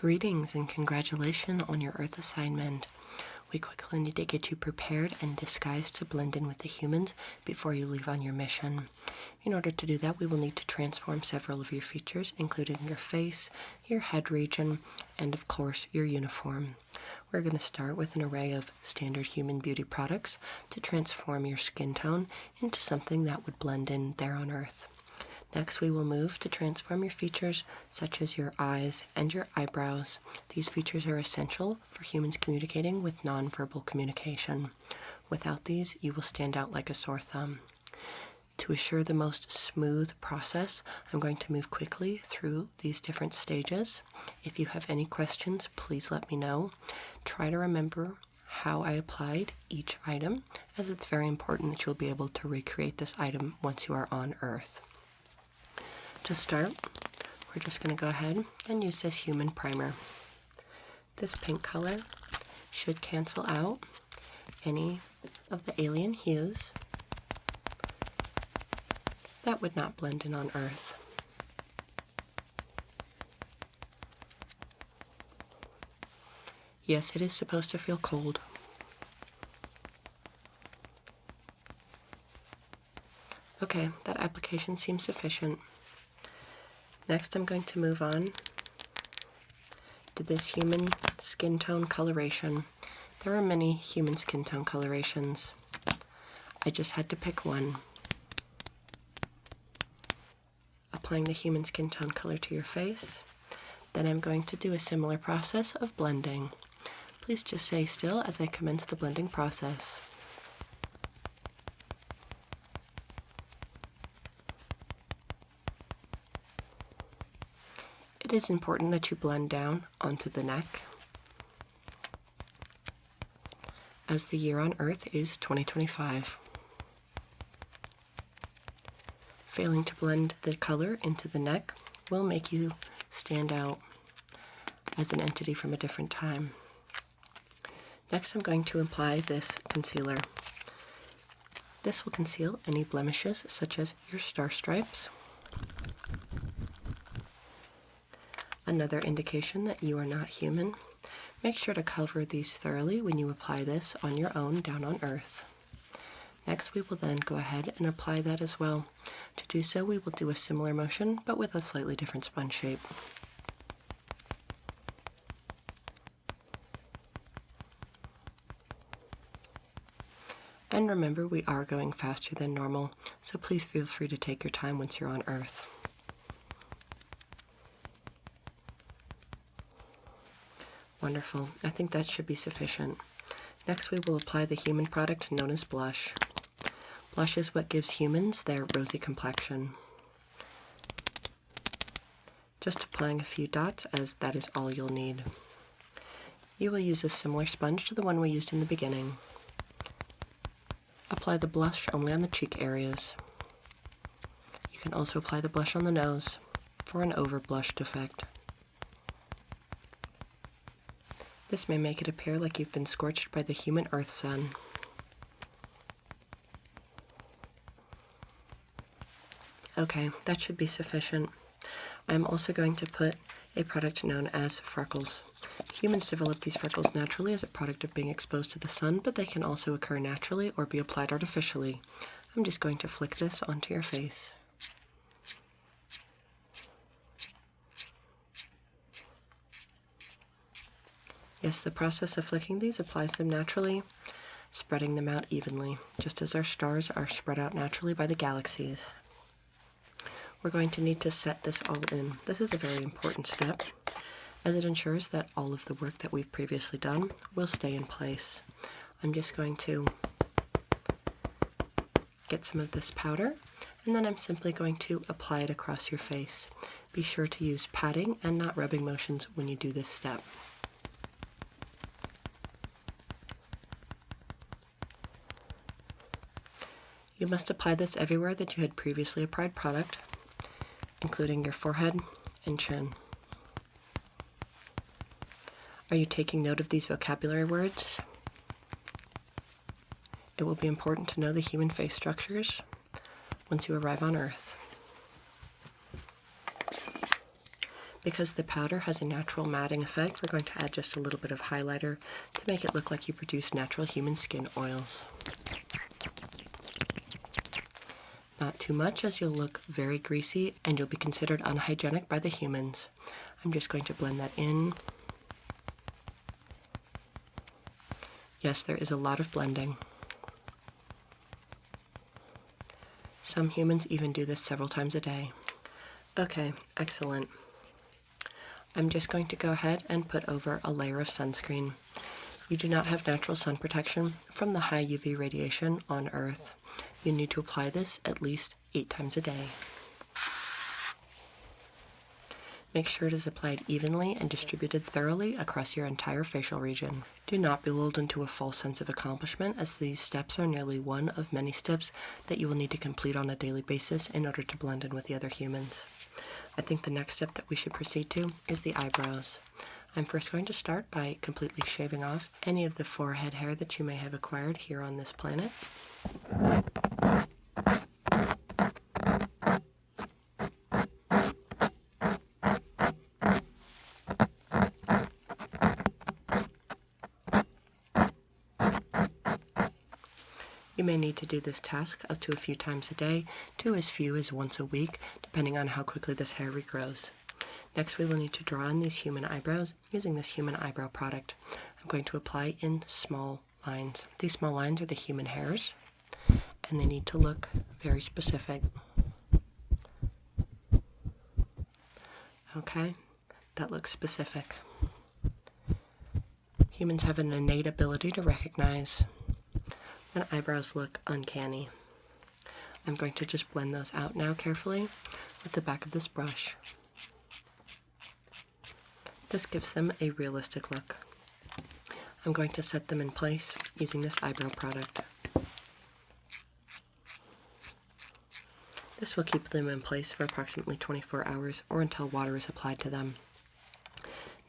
Greetings and congratulations on your Earth assignment. We quickly need to get you prepared and disguised to blend in with the humans before you leave on your mission. In order to do that, we will need to transform several of your features, including your face, your head region, and of course, your uniform. We're going to start with an array of standard human beauty products to transform your skin tone into something that would blend in there on Earth. Next, we will move to transform your features, such as your eyes and your eyebrows. These features are essential for humans communicating with nonverbal communication. Without these, you will stand out like a sore thumb. To assure the most smooth process, I'm going to move quickly through these different stages. If you have any questions, please let me know. Try to remember how I applied each item, as it's very important that you'll be able to recreate this item once you are on Earth. To start, we're just going to go ahead and use this human primer. This pink color should cancel out any of the alien hues that would not blend in on Earth. Yes, it is supposed to feel cold. Okay, that application seems sufficient. Next, I'm going to move on to this human skin tone coloration. There are many human skin tone colorations. I just had to pick one. Applying the human skin tone color to your face. Then I'm going to do a similar process of blending. Please just stay still as I commence the blending process. It is important that you blend down onto the neck, as the year on Earth is 2025. Failing to blend the color into the neck will make you stand out as an entity from a different time. Next, I'm going to apply this concealer. This will conceal any blemishes, such as your star stripes. Another indication that you are not human. Make sure to cover these thoroughly when you apply this on your own down on Earth. Next, we will then go ahead and apply that as well. To do so, we will do a similar motion, but with a slightly different sponge shape. And remember, we are going faster than normal, so please feel free to take your time once you're on Earth. Wonderful. I think that should be sufficient. Next, we will apply the human product known as blush. Blush is what gives humans their rosy complexion. Just applying a few dots, as that is all you'll need. You will use a similar sponge to the one we used in the beginning. Apply the blush only on the cheek areas. You can also apply the blush on the nose for an over-blushed effect. This may make it appear like you've been scorched by the human Earth sun. Okay, that should be sufficient. I'm also going to put a product known as freckles. Humans develop these freckles naturally as a product of being exposed to the sun, but they can also occur naturally or be applied artificially. I'm just going to flick this onto your face. Yes, the process of flicking these applies them naturally, spreading them out evenly, just as our stars are spread out naturally by the galaxies. We're going to need to set this all in. This is a very important step, as it ensures that all of the work that we've previously done will stay in place. I'm just going to get some of this powder, and then I'm simply going to apply it across your face. Be sure to use patting and not rubbing motions when you do this step. You must apply this everywhere that you had previously applied product, including your forehead and chin. Are you taking note of these vocabulary words? It will be important to know the human face structures once you arrive on Earth. Because the powder has a natural matting effect, we're going to add just a little bit of highlighter to make it look like you produce natural human skin oils. Not too much, as you'll look very greasy and you'll be considered unhygienic by the humans. I'm just going to blend that in. Yes, there is a lot of blending. Some humans even do this several times a day. Okay, excellent. I'm just going to go ahead and put over a layer of sunscreen. You do not have natural sun protection from the high UV radiation on Earth. You need to apply this at least 8 times a day. Make sure it is applied evenly and distributed thoroughly across your entire facial region. Do not be lulled into a false sense of accomplishment, as these steps are merely one of many steps that you will need to complete on a daily basis in order to blend in with the other humans. I think the next step that we should proceed to is the eyebrows. I'm first going to start by completely shaving off any of the forehead hair that you may have acquired here on this planet. You may need to do this task up to a few times a day, to as few as once a week, depending on how quickly this hair regrows. Next, we will need to draw in these human eyebrows using this human eyebrow product. I'm going to apply in small lines. These small lines are the human hairs, and they need to look very specific. Okay, that looks specific. Humans have an innate ability to recognize when eyebrows look uncanny. I'm going to just blend those out now carefully with the back of this brush. This gives them a realistic look. I'm going to set them in place using this eyebrow product. This will keep them in place for approximately 24 hours or until water is applied to them.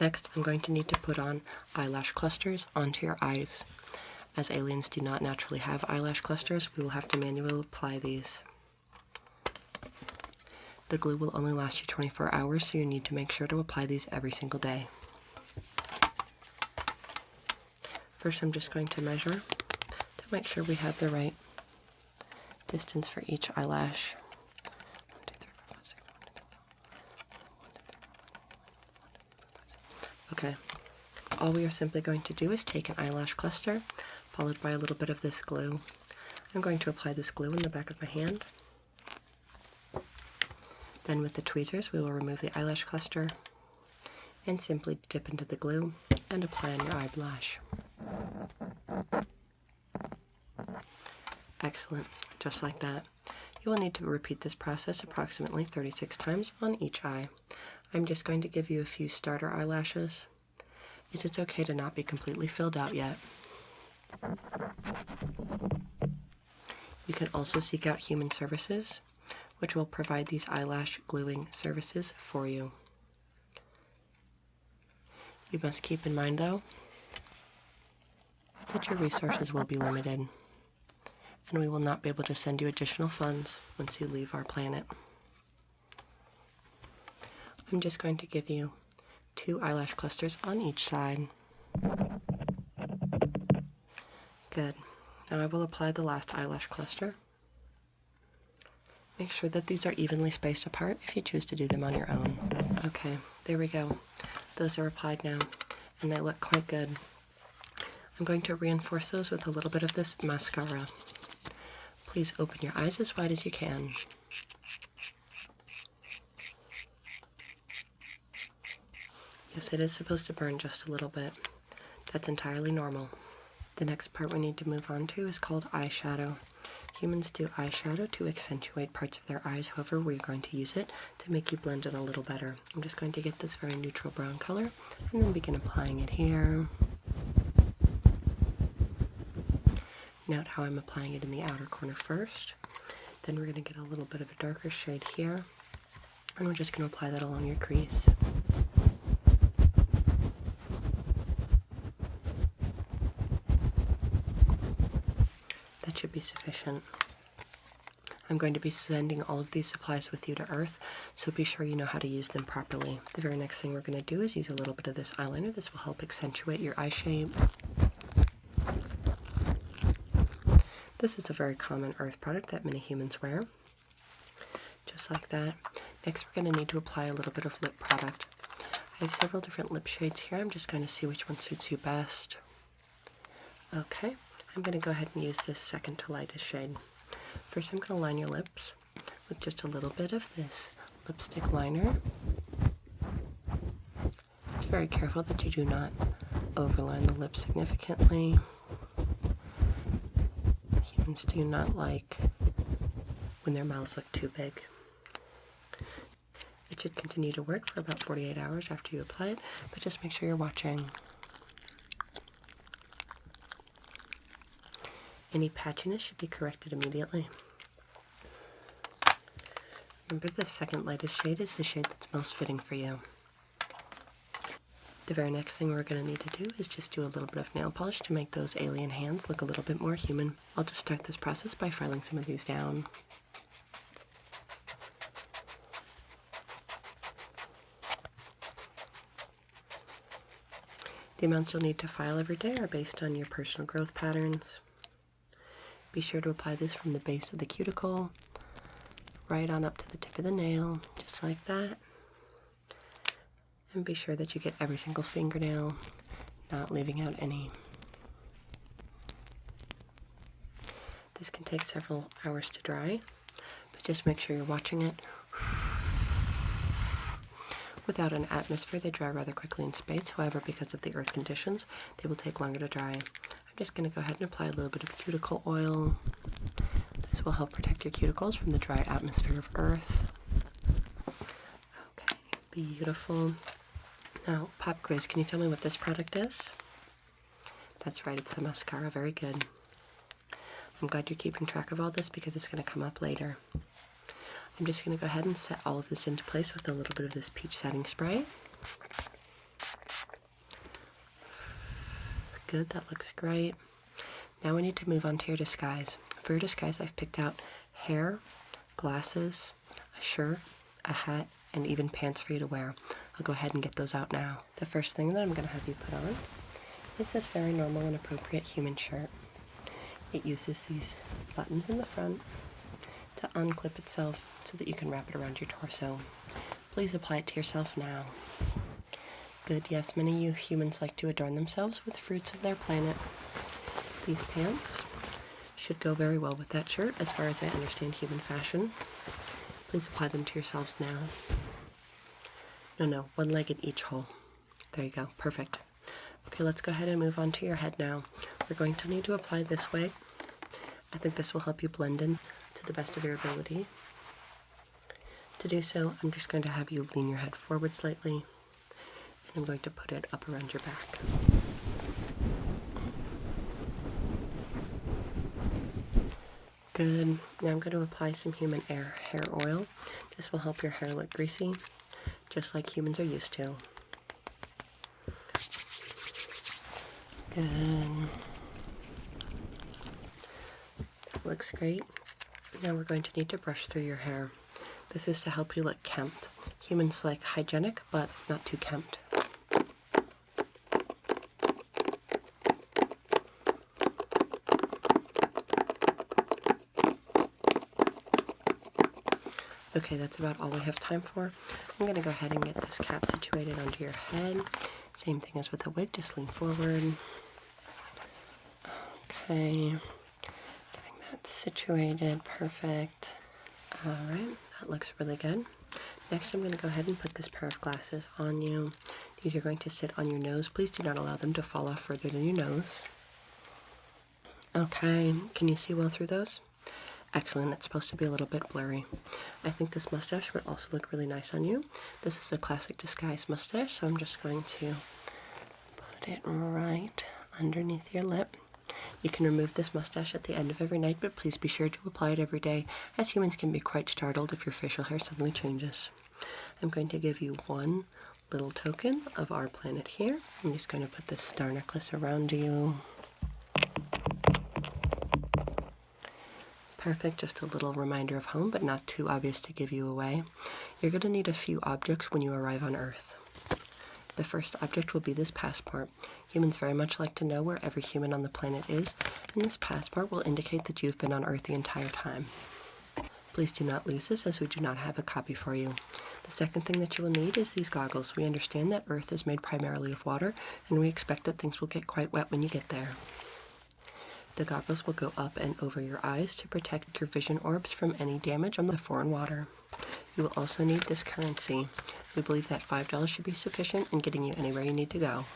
Next, I'm going to need to put on eyelash clusters onto your eyes. As aliens do not naturally have eyelash clusters, we will have to manually apply these. The glue will only last you 24 hours, so you need to make sure to apply these every single day. First, I'm just going to measure to make sure we have the right distance for each eyelash. Okay, all we are simply going to do is take an eyelash cluster, followed by a little bit of this glue. I'm going to apply this glue in the back of my hand. Then with the tweezers, we will remove the eyelash cluster and simply dip into the glue and apply on your eyelash. Excellent, just like that. You will need to repeat this process approximately 36 times on each eye. I'm just going to give you a few starter eyelashes. It's okay to not be completely filled out yet. You can also seek out human services, which will provide these eyelash gluing services for you. You must keep in mind, though, that your resources will be limited, and we will not be able to send you additional funds once you leave our planet. I'm just going to give you 2 eyelash clusters on each side. Good. Now I will apply the last eyelash cluster. Make sure that these are evenly spaced apart if you choose to do them on your own. Okay, there we go. Those are applied now, and they look quite good. I'm going to reinforce those with a little bit of this mascara. Please open your eyes as wide as you can. Yes, it is supposed to burn just a little bit. That's entirely normal. The next part we need to move on to is called eyeshadow. Humans do eyeshadow to accentuate parts of their eyes. However, we're going to use it to make you blend it a little better. I'm just going to get this very neutral brown color and then begin applying it here. Note how I'm applying it in the outer corner first. Then we're going to get a little bit of a darker shade here, and we're just going to apply that along your crease. That should be sufficient. I'm going to be sending all of these supplies with you to Earth, so be sure you know how to use them properly. The very next thing we're going to do is use a little bit of this eyeliner. This will help accentuate your eye shape. This is a very common Earth product that many humans wear. Just like that. Next, we're going to need to apply a little bit of lip product. I have several different lip shades here. I'm just going to see which one suits you best. Okay, I'm going to go ahead and use this second to lightest shade. First, I'm going to line your lips with just a little bit of this lipstick liner. It's very careful that you do not overline the lips significantly. Humans do not like when their mouths look too big. It should continue to work for about 48 hours after you apply it, but just make sure you're watching. Any patchiness should be corrected immediately. Remember, the second lightest shade is the shade that's most fitting for you. The very next thing we're going to need to do is just do a little bit of nail polish to make those alien hands look a little bit more human. I'll just start this process by filing some of these down. The amounts you'll need to file every day are based on your personal growth patterns. Be sure to apply this from the base of the cuticle right on up to the tip of the nail, just like that. And be sure that you get every single fingernail, not leaving out any. This can take several hours to dry, but just make sure you're watching it. Without an atmosphere, they dry rather quickly in space. However, because of the Earth conditions, they will take longer to dry. I'm just going to go ahead and apply a little bit of cuticle oil. This will help protect your cuticles from the dry atmosphere of Earth. Okay, beautiful. Now, pop quiz, can you tell me what this product is? That's right, it's the mascara. Very good. I'm glad you're keeping track of all this because it's going to come up later. I'm just going to go ahead and set all of this into place with a little bit of this peach setting spray. Good, that looks great. Now we need to move on to your disguise. For your disguise, I've picked out hair, glasses, a shirt, a hat, and even pants for you to wear. I'll go ahead and get those out now. The first thing that I'm going to have you put on is this very normal and appropriate human shirt. It uses these buttons in the front to unclip itself so that you can wrap it around your torso. Please apply it to yourself now. Good, yes, many of you humans like to adorn themselves with fruits of their planet. These pants should go very well with that shirt, as far as I understand human fashion. Please apply them to yourselves now. No, one leg in each hole. There you go, perfect. Okay, let's go ahead and move on to your head now. We're going to need to apply this wig. I think this will help you blend in to the best of your ability. To do so, I'm just going to have you lean your head forward slightly, and I'm going to put it up around your back. Good. Now I'm going to apply some human hair oil. This will help your hair look greasy, just like humans are used to. Good. That looks great. Now we're going to need to brush through your hair. This is to help you look kempt. Humans like hygienic, but not too kempt. Okay, that's about all we have time for. I'm going to go ahead and get this cap situated onto your head. Same thing as with a wig, just lean forward. Okay, getting that situated, perfect. Alright, that looks really good. Next, I'm going to go ahead and put this pair of glasses on you. These are going to sit on your nose. Please do not allow them to fall off further than your nose. Okay, can you see well through those? Excellent, it's supposed to be a little bit blurry. I think this mustache would also look really nice on you. This is a classic disguise mustache, so I'm just going to put it right underneath your lip. You can remove this mustache at the end of every night, but please be sure to apply it every day, as humans can be quite startled if your facial hair suddenly changes. I'm going to give you one little token of our planet here. I'm just going to put this star necklace around you. Perfect, just a little reminder of home, but not too obvious to give you away. You're going to need a few objects when you arrive on Earth. The first object will be this passport. Humans very much like to know where every human on the planet is, and this passport will indicate that you've been on Earth the entire time. Please do not lose this, as we do not have a copy for you. The second thing that you will need is these goggles. We understand that Earth is made primarily of water, and we expect that things will get quite wet when you get there. The goggles will go up and over your eyes to protect your vision orbs from any damage from the foreign water. You will also need this currency. We believe that $5 should be sufficient in getting you anywhere you need to go.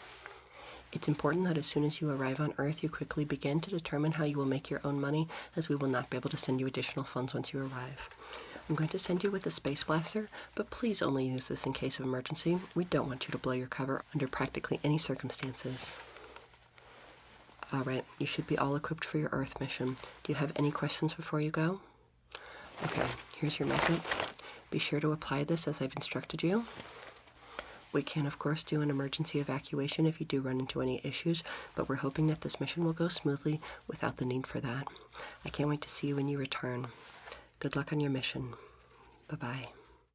It's important that as soon as you arrive on Earth, you quickly begin to determine how you will make your own money, as we will not be able to send you additional funds once you arrive. I'm going to send you with a space blaster, but please only use this in case of emergency. We don't want you to blow your cover under practically any circumstances. Alright, you should be all equipped for your Earth mission. Do you have any questions before you go? Okay, here's your makeup. Be sure to apply this as I've instructed you. We can, of course, do an emergency evacuation if you do run into any issues, but we're hoping that this mission will go smoothly without the need for that. I can't wait to see you when you return. Good luck on your mission. Bye-bye.